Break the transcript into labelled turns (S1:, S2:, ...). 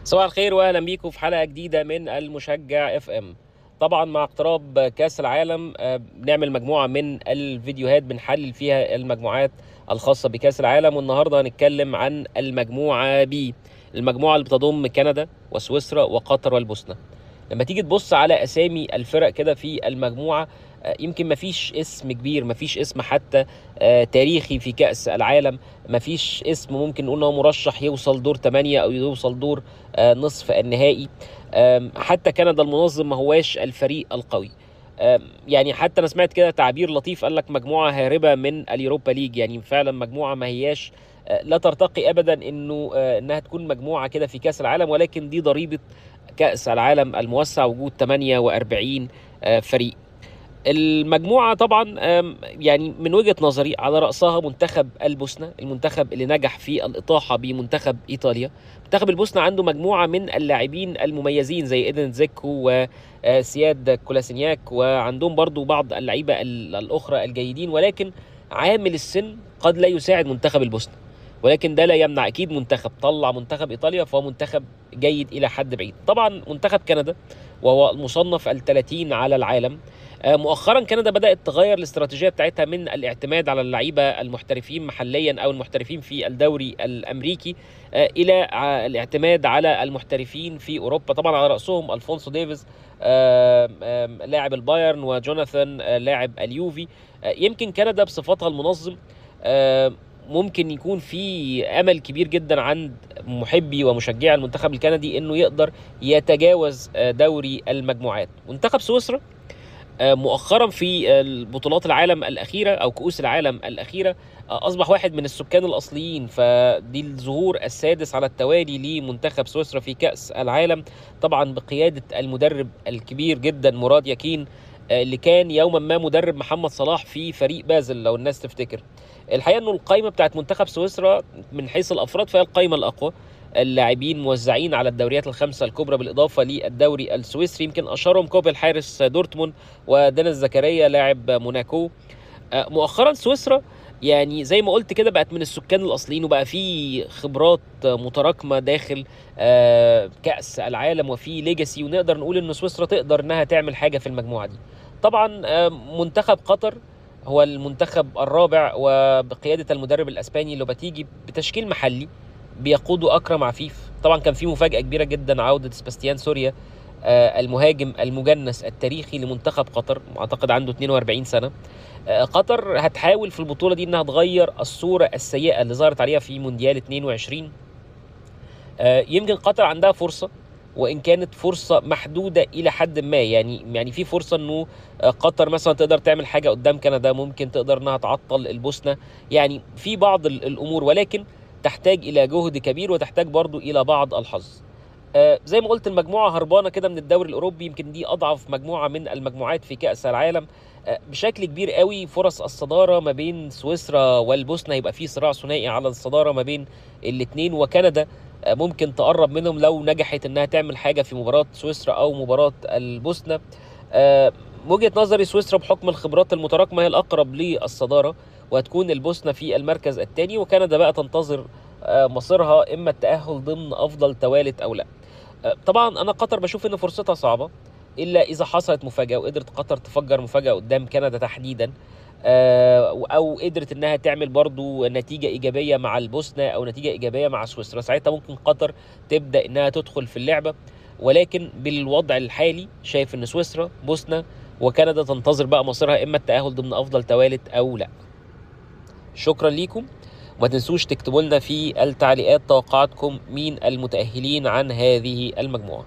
S1: صباح الخير واهلا بيكم في حلقه جديده من المشجع اف ام. طبعا مع اقتراب كاس العالم بنعمل مجموعه من الفيديوهات بنحلل فيها المجموعات الخاصه بكاس العالم، والنهارده هنتكلم عن المجموعه بي، المجموعه اللي بتضم كندا وسويسرا وقطر والبوسنه. لما تيجي تبص على اسامي الفرق كده في المجموعه، يمكن مفيش اسم كبير، مفيش اسم حتى تاريخي في كأس العالم، مفيش اسم ممكن نقول انه مرشح يوصل دور 8 او يوصل دور نصف النهائي. حتى كندا المنظم ما هواش الفريق القوي. يعني حتى انا سمعت كده تعبير لطيف، قال لك مجموعه هاربه من اليوروبا ليج، يعني فعلا مجموعه ما هياش لا ترتقي ابدا انها تكون مجموعه كده في كاس العالم، ولكن دي ضريبه كاس العالم الموسع، وجود 48 فريق. المجموعة طبعا يعني من وجهة نظري على رأسها منتخب البوسنة، المنتخب اللي نجح في الإطاحة بمنتخب إيطاليا. منتخب البوسنة عنده مجموعة من اللاعبين المميزين زي إيدن زيكو وسياد كولاسينياك، وعندهم برضو بعض اللعيبة الأخرى الجيدين، ولكن عامل السن قد لا يساعد منتخب البوسنة. ولكن ده لا يمنع، أكيد منتخب طلع منتخب إيطاليا فهو منتخب جيد إلى حد بعيد. طبعا منتخب كندا وهو المصنف ال30 على العالم. مؤخرا كندا بدأت تغير الاستراتيجية بتاعتها من الاعتماد على اللعيبة المحترفين محليا أو المحترفين في الدوري الأمريكي إلى الاعتماد على المحترفين في أوروبا، طبعا على رأسهم ألفونسو ديفيز لاعب البايرن، وجوناثان لاعب اليوفي. يمكن كندا بصفتها المنظم ممكن يكون في امل كبير جدا عند محبي ومشجعي المنتخب الكندي انه يقدر يتجاوز دوري المجموعات. منتخب سويسرا مؤخرا في البطولات العالم الأخيرة أو كؤوس العالم الأخيرة أصبح واحد من السكان الأصليين، فدي الظهور السادس على التوالي لمنتخب سويسرا في كأس العالم، طبعا بقيادة المدرب الكبير جدا مراد ياكين، اللي كان يوما ما مدرب محمد صلاح في فريق بازل لو الناس تفتكر. الحقيقة أنه القائمة بتاعت منتخب سويسرا من حيث الأفراد فهي القائمة الأقوى، اللاعبين موزعين على الدوريات الخمسة الكبرى بالإضافة للدوري السويسري، يمكن أشهرهم كوبل حارس دورتموند ودينيس زكريا لاعب موناكو. مؤخرا سويسرا يعني زي ما قلت كده بقت من السكان الأصليين، وبقى في خبرات متراكمة داخل كأس العالم وفي ليجاسي، ونقدر نقول إن سويسرا تقدر إنها تعمل حاجة في المجموعة دي. طبعا منتخب قطر هو المنتخب الرابع وبقيادة المدرب الأسباني لوباتيجي بتشكيل محلي بيقوده أكرم عفيف. طبعا كان في مفاجأة كبيرة جدا عودة سباستيان سوريا، المهاجم المجنس التاريخي لمنتخب قطر، اعتقد عنده 42 سنة. قطر هتحاول في البطولة دي انها تغير الصورة السيئة اللي ظهرت عليها في مونديال 22. يمكن قطر عندها فرصة، وان كانت فرصة محدودة الى حد ما، يعني في فرصة انه قطر مثلا تقدر تعمل حاجة قدام كندا، ممكن تقدر انها تعطل البوسنة، يعني في بعض الامور، ولكن تحتاج الى جهد كبير وتحتاج برضو الى بعض الحظ. زي ما قلت المجموعة هربانة كده من الدوري الأوروبي، يمكن دي أضعف مجموعة من المجموعات في كأس العالم. بشكل كبير قوي فرص الصدارة ما بين سويسرا والبوسنة، يبقى في صراع ثنائي على الصدارة ما بين الاثنين، وكندا ممكن تقرب منهم لو نجحت انها تعمل حاجة في مباراة سويسرا او مباراة البوسنة. وجهة نظري سويسرا بحكم الخبرات المتراكمة هي الأقرب للصدارة، وهتكون البوسنة في المركز الثاني، وكندا بقى تنتظر مصيرها إما التأهل ضمن أفضل توالت أو لا. طبعا انا قطر بشوف ان فرصتها صعبه الا اذا حصلت مفاجاه وقدرت قطر تفجر مفاجاه قدام كندا تحديدا، او قدرت انها تعمل برضو نتيجه ايجابيه مع البوسنه او نتيجه ايجابيه مع سويسرا، ساعتها ممكن قطر تبدا انها تدخل في اللعبه. ولكن بالوضع الحالي شايف ان سويسرا بوسنه وكندا تنتظر بقى مصيرها اما التاهل ضمن افضل توالت او لا. شكرا ليكم، وما تنسوش تكتبوا لنا في التعليقات توقعاتكم مين المتأهلين عن هذه المجموعة.